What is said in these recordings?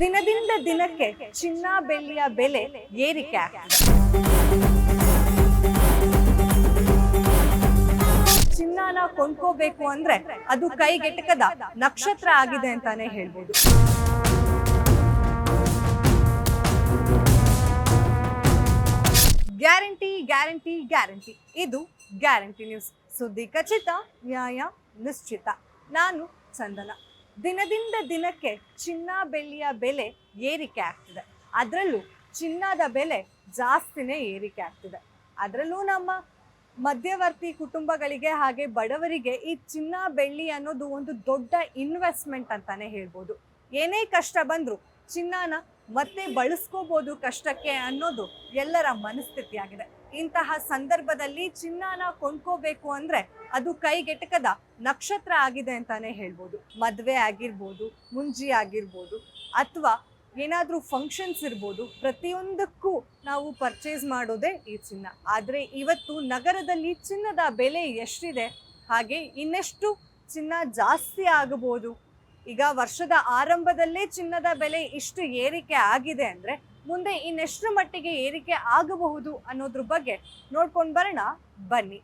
ದಿನದಿಂದ ದಿನಕ್ಕೆ ಚಿನ್ನ ಬೆಳ್ಳಿಯ ಬೆಲೆ ಏರಿಕೆ ಆಗ್ತಿದೆ. ಚಿನ್ನನ ಕೊಂಡ್ಕೋಬೇಕು ಅಂದ್ರೆ ಅದು ಕೈಗೆಟಕದ ನಕ್ಷತ್ರ ಆಗಿದೆ ಅಂತಾನೆ ಹೇಳ್ಬೋದು. ಗ್ಯಾರಂಟಿ ಗ್ಯಾರಂಟಿ ಗ್ಯಾರಂಟಿ, ಇದು ಗ್ಯಾರಂಟಿ ನ್ಯೂಸ್. ಸುದ್ದಿ ಖಚಿತ, ನ್ಯಾಯ ನಿಶ್ಚಿತ. ನಾನು ಚಂದನ. ದಿನದಿಂದ ದಿನಕ್ಕೆ ಚಿನ್ನ ಬೆಳ್ಳಿಯ ಬೆಲೆ ಏರಿಕೆ ಆಗ್ತಿದೆ. ಅದರಲ್ಲೂ ಚಿನ್ನದ ಬೆಲೆ ಜಾಸ್ತಿನೇ ಏರಿಕೆ ಆಗ್ತಿದೆ. ಅದರಲ್ಲೂ ನಮ್ಮ ಮಧ್ಯವರ್ತಿ ಕುಟುಂಬಗಳಿಗೆ ಹಾಗೆ ಬಡವರಿಗೆ ಈ ಚಿನ್ನ ಬೆಳ್ಳಿ ಅನ್ನೋದು ಒಂದು ದೊಡ್ಡ ಇನ್ವೆಸ್ಟ್ಮೆಂಟ್ ಅಂತಾನೆ ಹೇಳ್ಬೋದು. ಏನೇ ಕಷ್ಟ ಬಂದರೂ ಚಿನ್ನನ ಮತ್ತೆ ಬಳಸ್ಕೋಬೋದು ಕಷ್ಟಕ್ಕೆ ಅನ್ನೋದು ಎಲ್ಲರ ಮನಸ್ಥಿತಿ ಆಗಿದೆ. ಇಂತಹ ಸಂದರ್ಭದಲ್ಲಿ ಚಿನ್ನನ ಕೊಂಡ್ಕೋಬೇಕು ಅಂದ್ರೆ ಅದು ಕೈಗೆಟಕದ ನಕ್ಷತ್ರ ಆಗಿದೆ ಅಂತಾನೆ ಹೇಳ್ಬೋದು. ಮದುವೆ ಆಗಿರ್ಬೋದು, ಮುಂಜಿ ಆಗಿರ್ಬೋದು, ಅಥವಾ ಏನಾದರೂ ಫಂಕ್ಷನ್ಸ್ ಇರ್ಬೋದು, ಪ್ರತಿಯೊಂದಕ್ಕೂ ನಾವು ಪರ್ಚೇಸ್ ಮಾಡೋದೇ ಈ ಚಿನ್ನ. ಆದರೆ ಇವತ್ತು ನಗರದಲ್ಲಿ ಚಿನ್ನದ ಬೆಲೆ ಎಷ್ಟಿದೆ, ಹಾಗೆ ಇನ್ನೆಷ್ಟು ಚಿನ್ನ ಜಾಸ್ತಿ ಆಗಬಹುದು. ಈಗ ವರ್ಷದ ಆರಂಭದಲ್ಲೇ ಚಿನ್ನದ ಬೆಲೆ ಇಷ್ಟು ಏರಿಕೆ ಆಗಿದೆ ಅಂದರೆ ಮುಂದೆ ಇನ್ನೆಷ್ಟು ಮಟ್ಟಿಗೆ ಏರಿಕೆ ಆಗಬಹುದು ಅನ್ನೋದ್ರ ಬಗ್ಗೆ ನೋಡ್ಕೊಂಡು ಬರೋಣ ಬನ್ನಿ.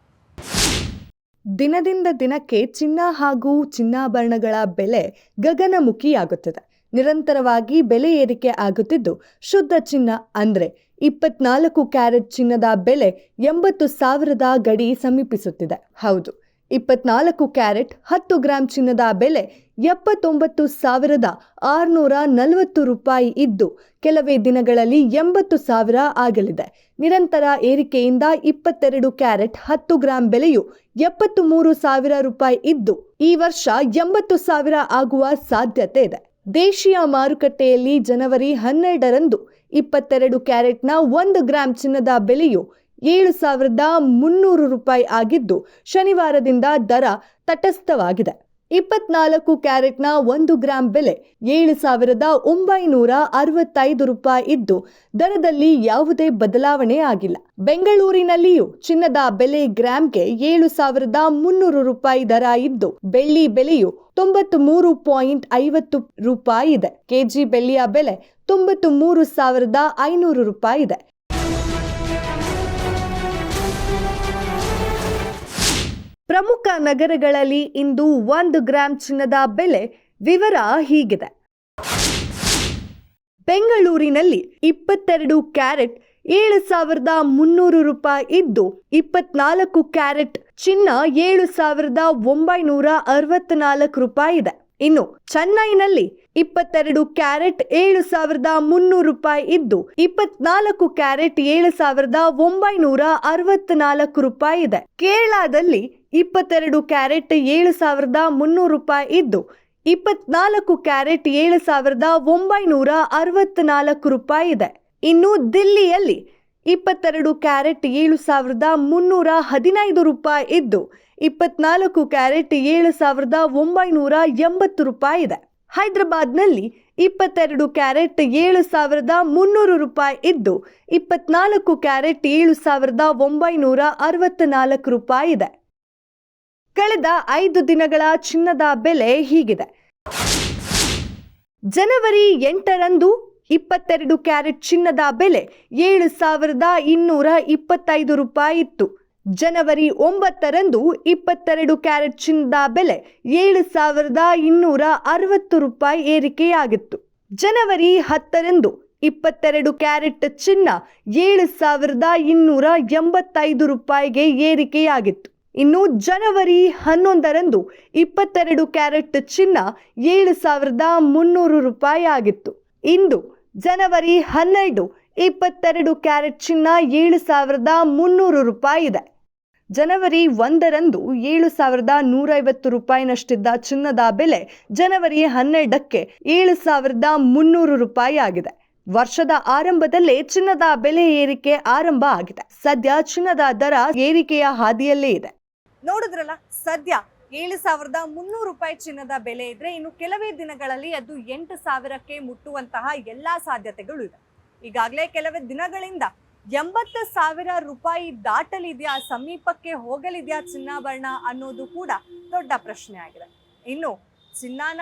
ದಿನದಿಂದ ದಿನಕ್ಕೆ ಚಿನ್ನ ಹಾಗೂ ಚಿನ್ನಾಭರಣಗಳ ಬೆಲೆ ಗಗನಮುಖಿಯಾಗುತ್ತಿದೆ. ನಿರಂತರವಾಗಿ ಬೆಲೆ ಏರಿಕೆ ಆಗುತ್ತಿದ್ದು, ಶುದ್ಧ ಚಿನ್ನ ಅಂದರೆ 24 ಕ್ಯಾರೆಟ್ ಚಿನ್ನದ ಬೆಲೆ 80,000 ಗಡಿ ಸಮೀಪಿಸುತ್ತಿದೆ. ಹೌದು, 24 ಕ್ಯಾರೆಟ್ 10 ಗ್ರಾಂ ಚಿನ್ನದ ಬೆಲೆ 79,640 ರೂಪಾಯಿ ಇದ್ದು, ಕೆಲವೇ ದಿನಗಳಲ್ಲಿ 80,000 ಆಗಲಿದೆ. ನಿರಂತರ ಏರಿಕೆಯಿಂದ 22 ಕ್ಯಾರೆಟ್ 10 ಗ್ರಾಂ ಬೆಲೆಯು 73,000 ರೂಪಾಯಿ ಇದ್ದು, ಈ ವರ್ಷ 80,000 ಆಗುವ ಸಾಧ್ಯತೆ ಇದೆ. ದೇಶೀಯ ಮಾರುಕಟ್ಟೆಯಲ್ಲಿ ಜನವರಿ 12ರಂದು 22 ಕ್ಯಾರೆಟ್ನ 1 ಗ್ರಾಂ ಚಿನ್ನದ ಬೆಲೆಯು 7,300 ರೂಪಾಯಿ ಆಗಿದ್ದು, ಶನಿವಾರದಿಂದ ದರ ತಟಸ್ಥವಾಗಿದೆ. 24 ಕ್ಯಾರೆಟ್ನ 1 ಗ್ರಾಂ ಬೆಲೆ 7,965 ರೂಪಾಯಿ ಇದ್ದು, ದರದಲ್ಲಿ ಯಾವುದೇ ಬದಲಾವಣೆ ಆಗಿಲ್ಲ. ಬೆಂಗಳೂರಿನಲ್ಲಿಯೂ ಚಿನ್ನದ ಬೆಲೆ ಗ್ರಾಂಗೆ 7,300 ರೂಪಾಯಿ ದರ ಇದ್ದು, ಬೆಳ್ಳಿ ಬೆಲೆಯು 93.50 ರೂಪಾಯಿ ಇದೆ. ಕೆಜಿ ಬೆಳ್ಳಿಯ ಬೆಲೆ 93,500 ರೂಪಾಯಿ ಇದೆ. ಪ್ರಮುಖ ನಗರಗಳಲ್ಲಿ ಇಂದು 1 ಗ್ರಾಂ ಚಿನ್ನದ ಬೆಲೆ ವಿವರ ಹೀಗಿದೆ. ಬೆಂಗಳೂರಿನಲ್ಲಿ 22 ಕ್ಯಾರೆಟ್ 7,300 ರೂಪಾಯಿ ಇದ್ದು, 24 ಕ್ಯಾರೆಟ್ ಚಿನ್ನ 7,964 ರೂಪಾಯಿ ಇದೆ. ಇನ್ನು ಚೆನ್ನೈನಲ್ಲಿ 22 ಕ್ಯಾರೆಟ್ 7,300 ರೂಪಾಯಿ ಇದ್ದು, 24 ಕ್ಯಾರೆಟ್ 7,964 ರೂಪಾಯಿ ಇದೆ. ಕೇರಳದಲ್ಲಿ 22 ಕ್ಯಾರೆಟ್ 7,300 ರೂಪಾಯಿ ಇದ್ದು, 24 ಕ್ಯಾರೆಟ್ 7,964 ರೂಪಾಯಿ ಇದೆ. ಇನ್ನು ದಿಲ್ಲಿಯಲ್ಲಿ 22 ಕ್ಯಾರೆಟ್ 7,315 ರೂಪಾಯಿ ಇದ್ದು, 24 ಕ್ಯಾರೆಟ್ 7,980 ರೂಪಾಯಿ ಇದೆ. ಹೈದರಾಬಾದ್ನಲ್ಲಿ 22 ಕ್ಯಾರೆಟ್ 7,300 ರೂಪಾಯಿ ಇದ್ದು, 24 ಕ್ಯಾರೆಟ್ 7,964 ರೂಪಾಯಿ ಇದೆ. ಕಳೆದ 5 ದಿನಗಳ ಚಿನ್ನದ ಬೆಲೆ ಹೀಗಿದೆ. ಜನವರಿ 8ರಂದು 22 ಕ್ಯಾರೆಟ್ ಚಿನ್ನದ ಬೆಲೆ 7,225 ರೂಪಾಯಿ ಇತ್ತು. ಜನವರಿ 9ರಂದು 22 ಕ್ಯಾರೆಟ್ ಚಿನ್ನದ ಬೆಲೆ 7,260 ರೂಪಾಯಿ ಏರಿಕೆಯಾಗಿತ್ತು. ಜನವರಿ 10ರಂದು 22 ಕ್ಯಾರೆಟ್ ಚಿನ್ನ 7,285 ರೂಪಾಯಿಗೆ ಏರಿಕೆಯಾಗಿತ್ತು. ಇನ್ನು ಜನವರಿ 11ರಂದು 22 ಕ್ಯಾರೆಟ್ ಚಿನ್ನ 7,300 ರೂಪಾಯಿ ಆಗಿತ್ತು. ಇಂದು ಜನವರಿ 12 22 ಕ್ಯಾರೆಟ್ ಚಿನ್ನ 7,300 ರೂಪಾಯಿ ಇದೆ. ಜನವರಿ 1ರಂದು 7,150 ರೂಪಾಯಿನಷ್ಟಿದ್ದ ಚಿನ್ನದ ಬೆಲೆ ಜನವರಿ 12ಕ್ಕೆ 7,300 ರೂಪಾಯಿ ಆಗಿದೆ. ವರ್ಷದ ಆರಂಭದಲ್ಲೇ ಚಿನ್ನದ ಬೆಲೆ ಏರಿಕೆ ಆರಂಭ ಆಗಿದೆ. ಸದ್ಯ ಚಿನ್ನದ ದರ ಏರಿಕೆಯ ಹಾದಿಯಲ್ಲೇ ಇದೆ. ನೋಡಿದ್ರಲ್ಲ, ಸದ್ಯ 7,300 ರೂಪಾಯಿ ಚಿನ್ನದ ಬೆಲೆ ಇದ್ರೆ ಇನ್ನು ಕೆಲವೇ ದಿನಗಳಲ್ಲಿ ಅದು 8,000ಕ್ಕೆ ಮುಟ್ಟುವಂತಹ ಎಲ್ಲಾ ಸಾಧ್ಯತೆಗಳು ಇದೆ. ಈಗಾಗಲೇ ಕೆಲವೇ ದಿನಗಳಿಂದ 80,000 ರೂಪಾಯಿ ದಾಟಲಿದೆಯಾ, ಸಮೀಪಕ್ಕೆ ಹೋಗಲಿದೆಯಾ ಚಿನ್ನಾಭರಣ ಅನ್ನೋದು ಕೂಡ ದೊಡ್ಡ ಪ್ರಶ್ನೆ ಆಗಿದೆ. ಇನ್ನು ಚಿನ್ನನ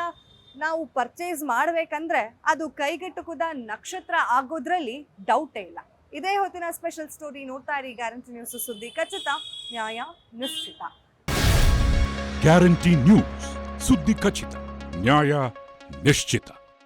ನಾವು ಪರ್ಚೇಸ್ ಮಾಡಬೇಕಂದ್ರೆ ಅದು ಕೈಗೆಟುಕುದ ನಕ್ಷತ್ರ ಆಗೋದ್ರಲ್ಲಿ ಡೌಟೇ ಇಲ್ಲ. ಇದೇ ಹೊತ್ತಿನ ಸ್ಪೆಷಲ್ ಸ್ಟೋರಿ. ನೋಡ್ತಾ ಇರಿ ಗ್ಯಾರಂಟಿ ನ್ಯೂಸ್, ಸುದ್ದಿ ಖಚಿತ, ನ್ಯಾಯ ನಿಶ್ಚಿತ. ಗ್ಯಾರಂಟಿ ನ್ಯೂಸ್, ಸುದ್ದಿ ಖಚಿತ, ನ್ಯಾಯ ನಿಶ್ಚಿತ.